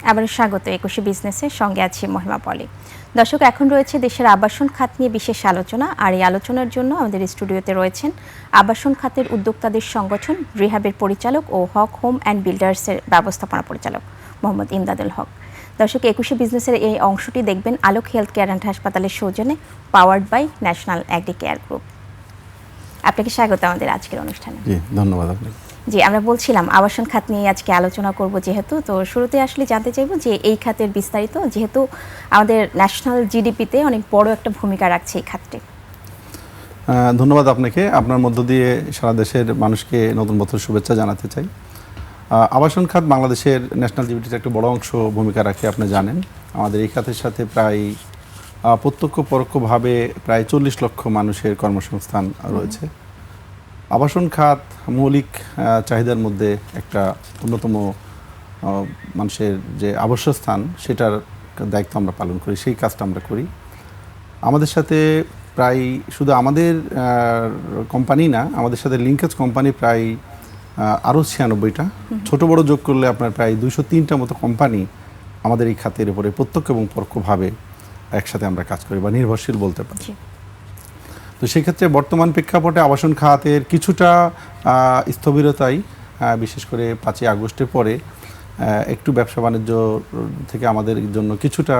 আবার স্বাগত একুশে বিজনেসের সঙ্গে আছি মহিমা পলি। দর্শক, এখন রয়েছে দেশের আবাসন খাত নিয়ে বিশেষ আলোচনা, আর এই আলোচনার জন্য আমাদের স্টুডিওতে রয়েছেন আবাসন খাতের উদ্যোক্তাদের সংগঠন রিহাবের পরিচালক ও হক হোম অ্যান্ড বিল্ডার্সের ব্যবস্থাপনা পরিচালক মোহাম্মদ ইমদাদুল হক। দর্শক, একুশে বিজনেসের এই অংশটি দেখবেন আলোক হেলথ কেয়ার অ্যান্ড হাসপাতালের সৌজন্যে, powered by national agri care group. আপনাকে স্বাগত আমাদের আজকের অনুষ্ঠানে। জি, ধন্যবাদ আপনাকে। জি, আমরা বলছিলাম আবাসন খাত নিয়ে আজকে আলোচনা করব, যেহেতু তো শুরুতে আসলে জানতে চাইবো যে এই খাতের বিস্তারিত, যেহেতু আমাদের ন্যাশনাল জিডিপিতে অনেক বড় একটা ভূমিকা রাখছে এই খাতটি। ধন্যবাদ আপনাকে। আপনার মধ্য দিয়ে সারা দেশের মানুষকে নতুন বছর শুভেচ্ছা জানাতে চাই। আবাসন খাত বাংলাদেশের ন্যাশনাল জিডিপিতে একটা বড় অংশ ভূমিকা রাখে, আপনি জানেন। আমাদের এই খাতের সাথে প্রায় প্রত্যক্ষ পরোক্ষভাবে প্রায় 40 লক্ষ মানুষের কর্মসংস্থান রয়েছে। আবাসন খাত মৌলিক চাহিদার মধ্যে একটা অন্যতম মানুষের যে আবাসস্থান, সেটার দায়িত্ব আমরা পালন করি, সেই কাজটা আমরা করি। আমাদের সাথে প্রায় শুধু আমাদের কোম্পানি না, আমাদের সাথে লিঙ্কেজ কোম্পানি প্রায় আরও 96টা, ছোট বড় যোগ করলে আপনার প্রায় 203টা মতো কোম্পানি আমাদের এই খাতের উপরে প্রত্যক্ষ এবং পরোক্ষভাবে একসাথে আমরা কাজ করি বা নির্ভরশীল বলতে পারি। তো সেক্ষেত্রে বর্তমান প্রেক্ষাপটে আবাসন খাতের কিছুটা স্থবিরতাই, বিশেষ করে 5ই আগস্টের পরে একটু ব্যবসা বাণিজ্য থেকে আমাদের জন্য কিছুটা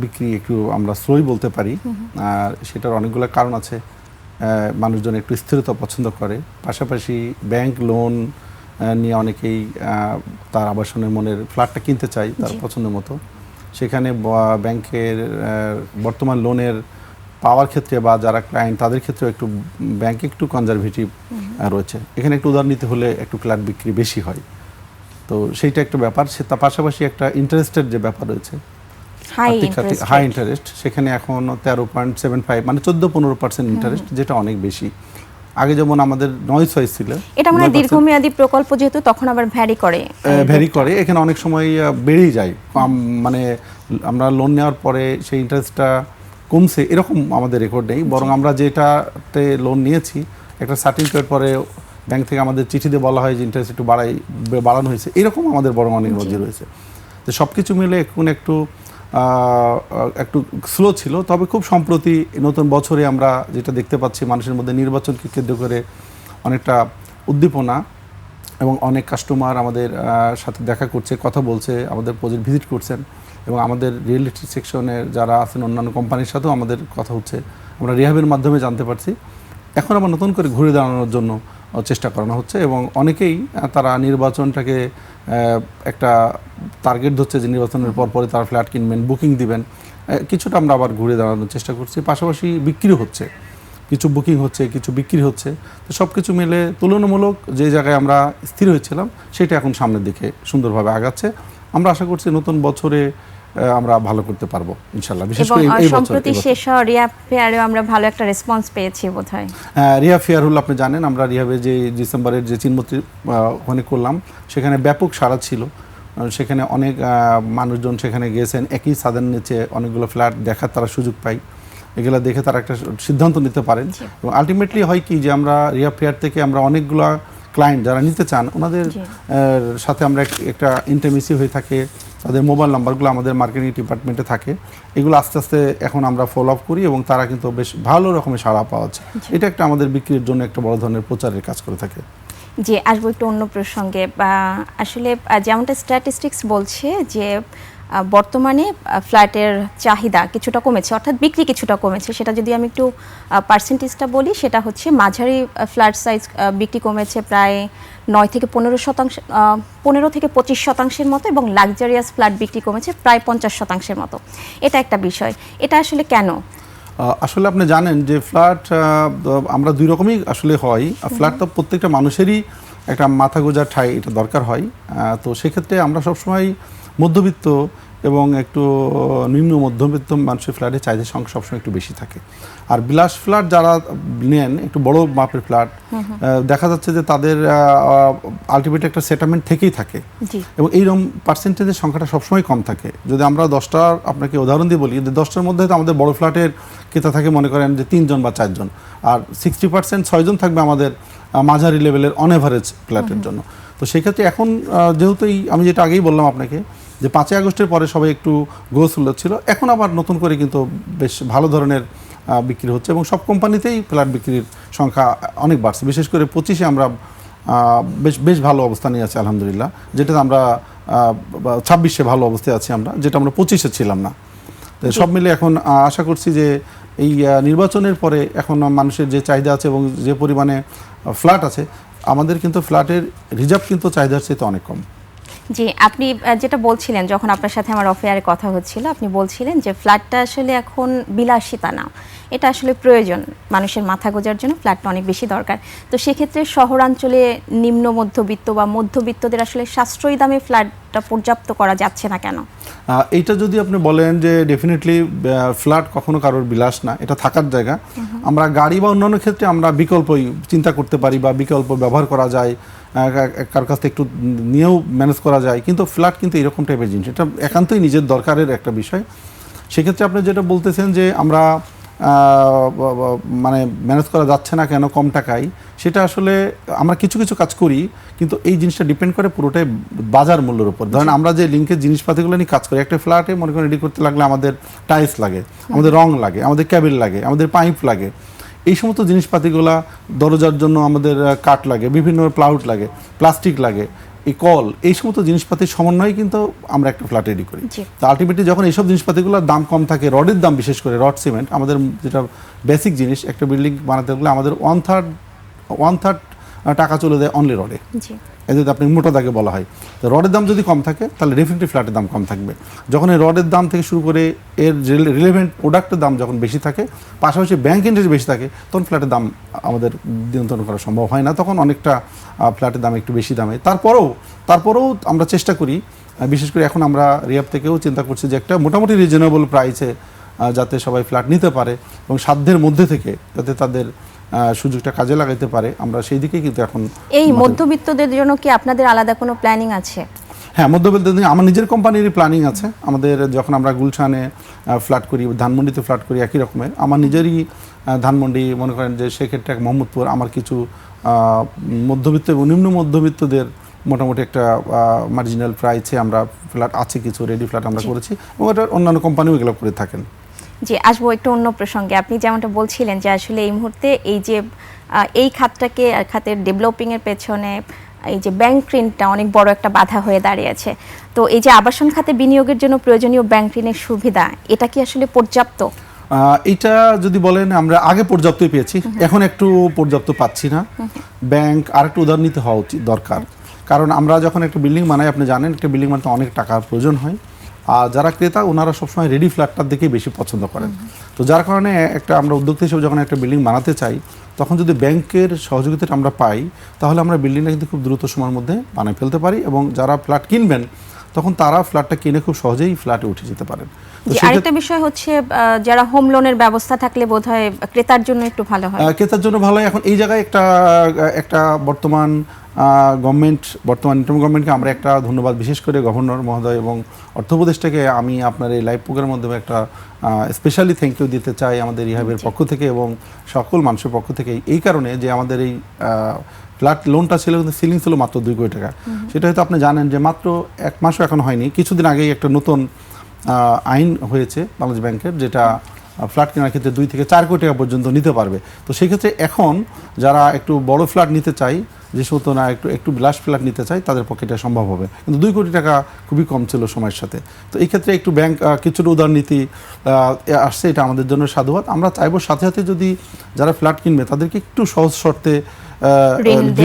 বিক্রি একটু আমরা স্লোই বলতে পারি। আর সেটার অনেকগুলো কারণ আছে। মানুষজন একটু স্থিরতা পছন্দ করে, পাশাপাশি ব্যাংক লোন নিয়ে অনেকেই তার আবাসনের মনের ফ্ল্যাটটা কিনতে চায় তার পছন্দ মতো। সেখানে ব্যাংকের বর্তমান লোনের পাওয়ার ক্ষেত্রে বা যারা ক্লায়েন্ট তাদের ক্ষেত্রে একটু ব্যাংকে একটু কনজারভেটিভ রয়েছে। এখানে একটু উদার নিতে হলে একটু ফ্ল্যাট বিক্রি বেশি হয়। তো সেইটা একটা ব্যাপার। সে তার পাশাপাশি একটা ইন্টারেস্টের যে ব্যাপার রয়েছে, হাই ইন্টারেস্ট, সেখানে এখন 13.75 মানে 14-15% ইন্টারেস্ট, যেটা অনেক বেশি। আগে যেমন আমাদের 9 ছিল, এটা মানে দীর্ঘমেয়াদী প্রকল্প যেহেতু, তখন আবার ভ্যারি করে। এখানে অনেক সময় বেড়েই যায়। মানে আমরা লোন নেওয়ার পরে সেই ইন্টারেস্টটা কমছে এরকম আমাদের রেকর্ড নেই, বরং আমরা যেটাতে লোন নিয়েছি একটা সার্টিফিকেট পরে ব্যাংক থেকে আমাদের চিঠি দিয়ে বলা হয় যে ইন্টারেস্ট একটু বাড়ানো হয়েছে, এরকম আমাদের বরং অনেক নজির রয়েছে। তো সব কিছু মিলে এখন একটু স্লো ছিল। তবে খুব সম্প্রতি নতুন বছরে আমরা যেটা দেখতে পাচ্ছি, মানুষের মধ্যে নির্বাচনকে কেন্দ্র করে অনেকটা উদ্দীপনা, এবং অনেক কাস্টমার আমাদের সাথে দেখা করছে, কথা বলছে, আমাদের প্রজেক্ট ভিজিট করছেন, এবং আমাদের রিয়েল এস্টেট সেকশনের যারা আছেন অন্যান্য কোম্পানির সাথেও আমাদের কথা হচ্ছে। আমরা রিহাবের মাধ্যমে জানতে পারছি। এখন আবার নতুন করে ঘুরে দাঁড়ানোর জন্য চেষ্টা করানো হচ্ছে, এবং অনেকেই তারা নির্বাচনটাকে একটা টার্গেট ধরছে যে নির্বাচনের পরে তারা ফ্ল্যাট কিনবেন, বুকিং দিবেন। কিছুটা আমরা আবার ঘুরে দাঁড়ানোর চেষ্টা করছি। পাশাপাশি বিক্রি হচ্ছে, কিছু বুকিং হচ্ছে, কিছু বিক্রি হচ্ছে। তো সব কিছু মিলে তুলনামূলক যে জায়গায় আমরা স্থির হয়েছিলাম সেটা এখন সামনের দিকে সুন্দরভাবে আগাচ্ছে। আমরা আশা করছি নতুন বছরে আমরা ভালো করতে পারবো ইনশাআল্লাহ। বিশেষ করে এই বছর সম্প্রতি শেষ হওয়া রিহাব ফেয়ারে আমরা ভালো একটা রেসপন্স পেয়েছি বোধহয়। রিহাব ফেয়ার হলো, আপনি জানেন, আমরা রিহাবে যে ডিসেম্বরের যে চিনমতি ওখানে করলাম, সেখানে ব্যাপক সাড়া ছিল। সেখানে অনেক মানুষজন সেখানে গিয়েছেন, একই ছাদের নিচে অনেকগুলো ফ্ল্যাট দেখার তারা সুযোগ পায়। এগুলো দেখে তারা একটা সিদ্ধান্ত নিতে পারেন, এবং আলটিমেটলি হয় কি যে আমরা রিহাব ফেয়ার থেকে আমরা অনেকগুলো ক্লায়েন্ট যারা নিতে চান ওনাদের সাথে আমরা একটা ইন্টিমেসি হয়ে থাকে। তাদের মোবাইল নাম্বারগুলো আমাদের মার্কেটিং ডিপার্টমেন্টে থাকে। এগুলো আস্তে আস্তে এখন আমরা ফলো আপ করি, এবং তারা কিন্তু বেশ ভালো রকমের সাড়া পাওয়া যায়। এটা একটা আমাদের বিক্রির জন্য একটা বড় ধরনের প্রচারের কাজ করে থাকে। যে আসবো একটু অন্য প্রসঙ্গে, আসলে যেমনটা স্ট্যাটিস্টিক্স বলছে যে বর্তমানে ফ্ল্যাটের চাহিদা কিছুটা কমেছে, অর্থাৎ বিক্রি কিছুটা কমেছে। সেটা যদি আমি একটু পার্সেন্টেজটা বলি, সেটা হচ্ছে মাঝারি ফ্ল্যাট সাইজ বিক্রি কমেছে প্রায় 15 থেকে 25% মতো, এবং লাক্সারিয়াস ফ্ল্যাট বিক্রি কমেছে প্রায় 50% মতো। এটা একটা বিষয়। এটা আসলে কেন? আসলে আপনি জানেন যে ফ্ল্যাট আমরা দুই রকমই আসলে হয়। ফ্ল্যাট তো প্রত্যেকটা মানুষেরই একটা মাথা গোঁজার ঠাঁই এটা দরকার হয়। তো সেক্ষেত্রে আমরা সবসময় মধ্যবিত্ত এবং একটু নিম্ন মধ্যবিত্ত মানুষের ফ্ল্যাটের চাহিদা সংখ্যা সবসময় একটু বেশি থাকে। আর বিলাস ফ্ল্যাট যারা নেন, একটু বড় মাপের ফ্ল্যাট, দেখা যাচ্ছে যে তাদের আলটিমেট একটা সেটেলমেন্ট থেকেই থাকে, এবং এইরকম পার্সেন্টেজের সংখ্যাটা সবসময় কম থাকে। যদি আমরা 10টার আপনাকে উদাহরণ দিয়ে বলি, যে 10টার মধ্যে তো আমাদের বড় ফ্ল্যাটের ক্রেতা থাকে মনে করেন যে 3 জন বা 4 জন, আর 60% 6 জন থাকবে আমাদের মাঝারি লেভেলের অন এভারেজ ফ্ল্যাটের জন্য। তো সেক্ষেত্রে এখন যেহেতু আমি যেটা আগেই বললাম আপনাকে যে 5ই আগস্টের পরে সবাই একটু গোসল ছিল, এখন আবার নতুন করে কিন্তু বেশ ভালো ধরনের বিক্রি হচ্ছে এবং সব কোম্পানিতেই ফ্ল্যাট বিক্রির সংখ্যা অনেক বাড়ছে। বিশেষ করে 25-এ আমরা বেশ বেশ ভালো অবস্থানে আছি আলহামদুলিল্লাহ, যেটা আমরা 26-এ ভালো অবস্থায় আছি আমরা, যেটা আমরা 25-এ ছিলাম না। তো সব মিলে এখন আশা করছি যে এই নির্বাচনের পরে এখন মানুষের যে চাহিদা আছে এবং যে পরিমাণে ফ্ল্যাট আছে, আমাদের কিন্তু ফ্ল্যাটের রিজার্ভ কিন্তু চাহিদার চেয়ে অনেক কম। জি, আপনি যেটা বলছিলেন যখন আপনার সাথে আমার অফেয়ারে কথা হচ্ছিল, আপনি বলছিলেন যে ফ্ল্যাটটা আসলে এখন বিলাসিতা না, এটা আসলে প্রয়োজন, মানুষের মাথা গোজার জন্য ফ্ল্যাটটা অনেক বেশি দরকার। তো সেক্ষেত্রে শহরাঞ্চলে নিম্ন মধ্যবিত্ত বা মধ্যবিত্তদের আসলে সাশ্রয়ী দামে ফ্ল্যাটটা পর্যাপ্ত করা যাচ্ছে না কেন? এইটা যদি আপনি বলেন যে ডেফিনেটলি ফ্ল্যাট কখনো কারোর বিলাস না, এটা থাকার জায়গা। আমরা গাড়ি বা অন্যান্য ক্ষেত্রে আমরা বিকল্পই চিন্তা করতে পারি বা বিকল্প ব্যবহার করা যায়, কার কাছ থেকে একটু নিয়েও ম্যানেজ করা যায়, কিন্তু ফ্ল্যাট কিন্তু এরকম টাইপের জিনিস, এটা একান্তই নিজের দরকারের একটা বিষয়। সেক্ষেত্রে আপনি যেটা বলতেছেন যে আমরা মানে ম্যানেজ করা যাচ্ছে না কেন কম টাকায়, সেটা আসলে আমরা কিছু কিছু কাজ করি, কিন্তু এই জিনিসটা ডিপেন্ড করে পুরোটাই বাজার মূল্যের উপর। ধরেন আমরা যে লিঙ্কের জিনিসপাতিগুলো নিয়ে কাজ করি, একটা ফ্ল্যাটে মনে করেন রেডি করতে লাগলে আমাদের টাইলস লাগে, আমাদের রং লাগে, আমাদের ক্যাবিল লাগে, আমাদের পাইপ লাগে, এই সমস্ত জিনিসপাতিগুলা, দরজার জন্য আমাদের কাঠ লাগে, বিভিন্ন প্লাউড লাগে, প্লাস্টিক লাগে, এই কল, এই সমস্ত জিনিসপাতির সমন্বয়ে কিন্তু আমরা একটা ফ্ল্যাট রেডি করি। তো আলটিমেটলি যখন এইসব জিনিসপাতিগুলোর দাম কম থাকে, রডের দাম বিশেষ করে রড সিমেন্ট, আমাদের যেটা বেসিক জিনিস, একটা বিল্ডিং বানাতে গেলে আমাদের ওয়ান থার্ড টাকা চলে যায় অনলি রডে, যদি আপনি মোটা দাগে বলা হয়। তো রডের দাম যদি কম থাকে তাহলে ডেফিনেটলি ফ্ল্যাটের দাম কম থাকবে। যখন এই রডের দাম থেকে শুরু করে এর রিলেভেন্ট প্রোডাক্টের দাম যখন বেশি থাকে, পাশাপাশি ব্যাংক ইন্টারেস্ট বেশি থাকে, তখন ফ্ল্যাটের দাম আমাদের নিয়ন্ত্রণ করা সম্ভব হয় না, তখন অনেকটা ফ্ল্যাটের দাম একটু বেশি দামে। তারপরেও আমরা চেষ্টা করি, বিশেষ করে এখন আমরা রিয়াব থেকেও চিন্তা করছি যে একটা মোটামুটি রিজনেবল প্রাইসে যাতে সবাই ফ্ল্যাট নিতে পারে এবং সাধ্যের মধ্যে থেকে যাতে তাদের সুযোগটা কাজে লাগাইতে পারে, আমরা সেই দিকেই কিন্তু এখন। এই মধ্যবিত্তদের জন্য কি আপনাদের আলাদা কোনো প্ল্যানিং আছে? হ্যাঁ, মধ্যবিত্তদের আমার নিজের কোম্পানিরই প্ল্যানিং আছে। আমাদের যখন আমরা গুলশানে ফ্ল্যাট করি, ধানমন্ডিতে ফ্ল্যাট করি, একই রকমের আমার নিজেরই ধানমন্ডি, মনে করেন যে সেক্ষেত্রে মোহাম্মদপুর, আমার কিছু মধ্যবিত্ত এবং নিম্ন মধ্যবিত্তদের মোটামুটি একটা মার্জিনাল প্রাইসে আমরা ফ্ল্যাট আছে, কিছু রেডি ফ্ল্যাট আমরা করেছি এবং এটা অন্যান্য কোম্পানিও এগুলো করে থাকেন। জি, আসবো একটু অন্য প্রসঙ্গে। আপনি যেমনটা বলছিলেন যে আসলে এই মুহূর্তে এই যে এই খাতের ডেভেলপিংয়ের পেছনে এই যে ব্যাংক ঋণটা অনেক বড় একটা বাধা হয়ে দাঁড়িয়েছে। তো এই যে আবাসন খাতে বিনিয়োগের জন্য প্রয়োজনীয় ব্যাংক ঋণের সুবিধা, এটা কি আসলে পর্যাপ্ত? এটা যদি বলেন আমরা আগে পর্যাপ্তই পেয়েছি, এখন একটু পর্যাপ্ত পাচ্ছি না। ব্যাংক আরেকটু উদারনীতি হওয়া উচিত দরকার, কারণ আমরা যখন একটা বিল্ডিং বানাই, আপনি জানেন একটা বিল্ডিং বানাতে অনেক টাকার প্রয়োজন হয়, আর যারা ক্রেতা ওনারা সবসময় রেডি ফ্ল্যাটটার দিকেই বেশি পছন্দ করেন। তো যার কারণে একটা আমরা উদ্যোক্তা হিসেবে যখন একটা বিল্ডিং বানাতে চাই, তখন যদি ব্যাংকের সহযোগিতাটা আমরা পাই, তাহলে আমরা বিল্ডিংটা কিন্তু খুব দ্রুত সময়ের মধ্যে বানিয়ে ফেলতে পারি এবং যারা ফ্ল্যাট কিনবেন তখন তারা ফ্ল্যাটটা কিনে খুব সহজেই ফ্ল্যাটে উঠে যেতে পারেন। আরেকটা বিষয় হচ্ছে যারা হোম লোনের ব্যবস্থা থাকলে বোধহয় ক্রেতার জন্য একটু ভালো হয়। ক্রেতার জন্য ভালো হয়। এখন এই জায়গায় একটা বর্তমান ইন্টারিম গভর্নমেন্টকে আমরা একটা ধন্যবাদ, বিশেষ করে গভর্নর মহোদয় এবং অর্থ উপদেষ্টাকে আমি আপনার এই লাইভ প্রোগ্রামের মাধ্যমে একটা স্পেশালি থ্যাংক ইউ দিতে চাই আমাদের রিহাবের পক্ষ থেকে এবং সকল মানুষের পক্ষ থেকে। এই কারণে যে আমাদের এই ফ্ল্যাট লোনটা ছিল, কিন্তু সিলিং ছিল মাত্র 2 কোটি টাকা। সেটা হয়তো আপনি জানেন যে মাত্র 1 মাসও এখন হয়নি, কিছুদিন আগেই একটা নতুন আইন হয়েছে বাংলাদেশ ব্যাংকের, যেটা ফ্ল্যাট কেনার ক্ষেত্রে 2 থেকে 4 কোটি টাকা পর্যন্ত নিতে পারবে। তো সেই ক্ষেত্রে এখন যারা একটু বড় ফ্ল্যাট নিতে চাই, যে সমস্ত না একটু বিলাস ফ্ল্যাট নিতে চাই, তাদের পক্ষে এটা সম্ভব হবে, কিন্তু 2 কোটি টাকা খুবই কম ছিল সময়ের সাথে। তো এই ক্ষেত্রে একটু ব্যাংক কিছুটা উদারনীতি আসছে, এটা আমাদের জন্য সাধুবাদ। আমরা চাইবো সাথে সাথে যদি যারা ফ্ল্যাট কিনবে তাদেরকে একটু সহজ শর্তে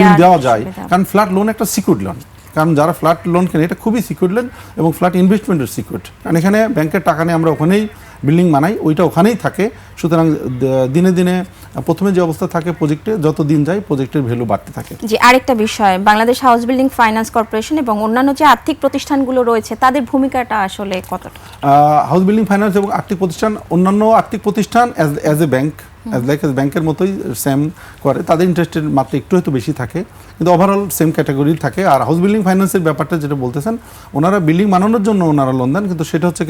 ঋণ দেওয়া যায়, কারণ ফ্ল্যাট লোন একটা সিকিউরড লোন, কারণ যারা ফ্ল্যাট লোন কেনে এটা খুবই সিকিউরড লোন এবং ফ্ল্যাট ইনভেস্টমেন্টের সিকিউরড, কারণ এখানে ব্যাংকের টাকা নিয়ে আমরা ওখানেই বিল্ডিং বানাই, ওইটা ওখানেই থাকে। সুতরাং দিনে দিনে প্রথমে যে অবস্থা থাকে প্রজেক্টে, যত দিন যায় প্রজেক্টের ভ্যালু বাড়তে থাকে। জি, আরেকটা বিষয়, Bangladesh house building finance corporation এবং অন্যান্য যে আর্থিক প্রতিষ্ঠানগুলো রয়েছে তাদের ভূমিকাটা আসলে কতটা? হাউস বিল্ডিং ফাইন্যান্স এবং আর্থিক প্রতিষ্ঠান, অন্যান্য আর্থিক প্রতিষ্ঠান অ্যাজ এ ব্যাংক, ব্যাংকের মতোই সেম করে, তাদের ইন্টারেস্টের মাত্রা একটু হয়তো বেশি থাকে, কিন্তু ওভারঅল সেম ক্যাটাগরির থাকে। আর হাউস বিল্ডিং ফাইন্যান্সের ব্যাপারটা যেটা বলতেছেন, ওনারা বিল্ডিং বানানোর জন্য ওনারা লোন দেন, কিন্তু সেটা হচ্ছে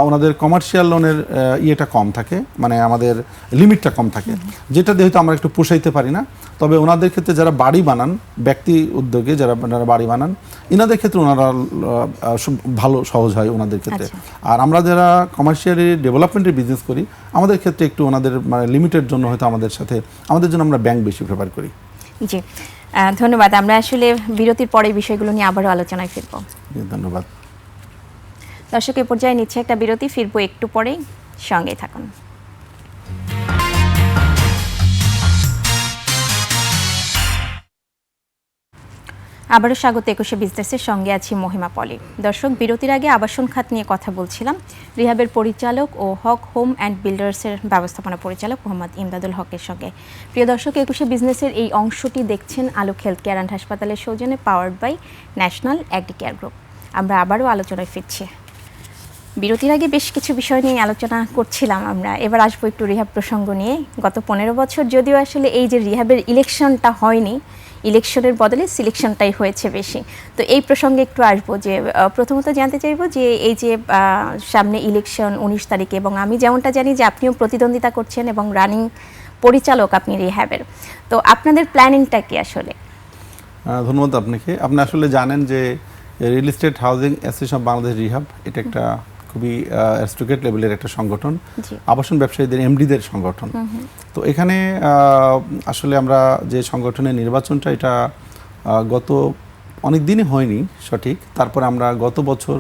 ওনাদের কমার্শিয়াল লোনের ইয়েটা কম থাকে, মানে আমাদের লিমিটটা কম থাকে, যেটা যেহেতু আমরা একটু পোষাইতে পারি না। তবে ওনাদের ক্ষেত্রে যারা বাড়ি বানান, ব্যক্তি উদ্যোগে যারা বাড়ি বানান, ইনাদের ক্ষেত্রে ওনারা ভালো সহজ হয় ওনাদের ক্ষেত্রে। আর আমরা যারা কমার্শিয়ালি ডেভেলপমেন্টের বিজনেস করি, আমাদের ক্ষেত্রে একটু ওনাদের মানে লিমিটেড জন্য হয়তো আমাদের জন্য আমরা ব্যাংক বেশি প্রেফার করি। জি, ধন্যবাদ। আমরা আসলে বিরতির পরে বিষয়গুলো নিয়ে আবারও আলোচনায় ফিরব। ধন্যবাদ দর্শক, এ পর্যায়ে নিচ্ছে একটা বিরতি, ফিরবো একটু পরেই, সঙ্গেই থাকুন। আবারও স্বাগত 21শে বিজনেসের, সঙ্গে আছি মহিমা পলি। দর্শক, বিরতির আগে আবাসন খাত নিয়ে কথা বলছিলাম। রিহাবের পরিচালক ও হক হোম অ্যান্ড বিল্ডার্সের ব্যবস্থাপনা পরিচালক মোহাম্মদ ইমদাদুল হকের সঙ্গে। প্রিয় দর্শক, 21শে বিজনেসের এই অংশটি দেখছেন আলোক হেলথ কেয়ার অ্যান্ড হাসপাতালের সৌজন্যে, powered by national agri care group. আমরা আবারও আলোচনায় ফিরছি। বিরতির আগে বেশ কিছু বিষয় নিয়ে আলোচনা করছিলাম আমরা, এবার আসবো একটু রিহাব প্রসঙ্গ নিয়ে। গত 15 বছর যদিও আসলে এই যে রিহাবের ইলেকশনটা হয়নি, ইলেকশনের বদলে সিলেকশনটাই হয়েছে বেশি। তো এই প্রসঙ্গে একটু আসবো যে প্রথমত জানতে চাইবো যে এই যে সামনে ইলেকশন 19 তারিখে, এবং আমি যেমনটা জানি যে আপনিও প্রতিদ্বন্দ্বিতা করছেন এবং রানিং পরিচালক আপনি রিহাবের, তো আপনাদের প্ল্যানিংটা কি আসলে? ধন্যবাদ আপনাকে। আপনি আসলে জানেন যে real estate housing association of Bangladesh REHAB এটা একটা খুবই অ্যাডভোকেট লেভেলের একটা সংগঠন, আবাসন ব্যবসায়ীদের এমডিদের সংগঠন। তো এখানে আসলে আমরা যে সংগঠনের নির্বাচনটা, এটা গত অনেক দিনই হয়নি সঠিক। তারপরে আমরা গত বছর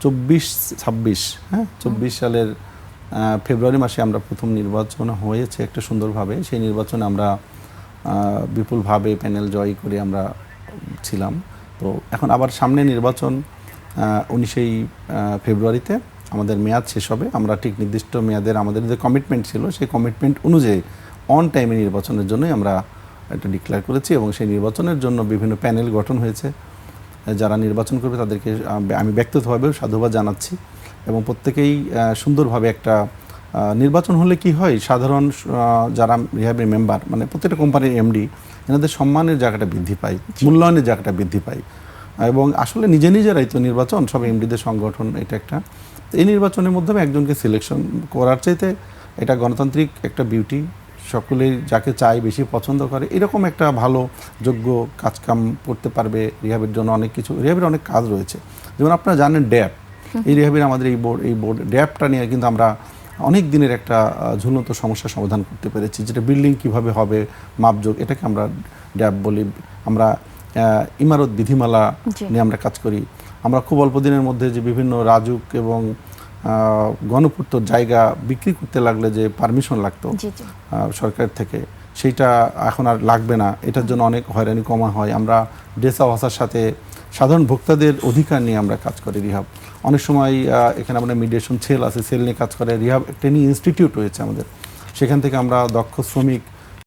24 সালের ফেব্রুয়ারি মাসে আমরা প্রথম নির্বাচন হয়েছে একটা সুন্দরভাবে। সেই নির্বাচনে আমরা বিপুলভাবে প্যানেল জয় করে আমরা ছিলাম। তো এখন আবার সামনে নির্বাচন 19 ফেব্রুয়ারিতে আমাদের মেয়াদ শেষ হবে। আমরা ঠিক নির্দিষ্ট মেয়াদের আমাদের যে কমিটমেন্ট ছিল, সেই কমিটমেন্ট অনুযায়ী অন টাইমে নির্বাচনের জন্যই আমরা এটা ডিক্লেয়ার করেছি, এবং সেই নির্বাচনের জন্য বিভিন্ন প্যানেল গঠন হয়েছে। যারা নির্বাচন করবে তাদেরকে আমি ব্যক্তিগতভাবেও সাধুবাদ জানাচ্ছি, এবং প্রত্যেকেই সুন্দরভাবে একটা নির্বাচন হলে কি হয়, সাধারণ যারা রিহাবের মেম্বার, মানে প্রত্যেকটা কোম্পানির এমডি, এনাদের সম্মানের জায়গাটা বৃদ্ধি পায়, মূল্যায়নের জায়গাটা বৃদ্ধি পায়। এবং আসলে নিজেরাই তো নির্বাচন, সব এমডিদের সংগঠন এটা একটা। এই নির্বাচনের মাধ্যমে একজনকে সিলেকশন করার চাইতে এটা গণতান্ত্রিক একটা বিউটি, সকলেই যাকে চায় বেশি পছন্দ করে, এরকম একটা ভালো যোগ্য কাজকাম করতে পারবে রিহাবের জন্য। অনেক কিছু রিহাবের অনেক কাজ রয়েছে, যেমন আপনারা জানেন ড্যাব, এই রিহাবের আমাদের এই বোর্ড ড্যাবটা নিয়ে কিন্তু আমরা অনেক দিনের একটা ঝুলন্ত সমস্যার সমাধান করতে পেরেছি, যেটা বিল্ডিং কিভাবে হবে মাপযোগ, এটাকে আমরা ড্যাব বলি। আমরা ইমারত বিধিমালা নিয়ে আমরা কাজ করি। আমরা খুব অল্প দিনের মধ্যে যে বিভিন্ন রাজুক এবং গণপূর্ত জায়গা বিক্রি করতে লাগলে যে পারমিশন লাগতো সরকার থেকে, সেইটা এখন আর লাগবে না। এটার জন্য অনেক হয়রানি কমা হয়। আমরা ডেসা ভাষার সাথে সাধারণ ভোক্তাদের অধিকার নিয়ে আমরা কাজ করি রিহাব। অনেক সময় এখানে আমাদের মিডিয়েশন সেল আছে, সেল নিয়ে কাজ করে। রিহাব ট্রেনিং ইনস্টিটিউট রয়েছে আমাদের, সেখান থেকে আমরা দক্ষ শ্রমিক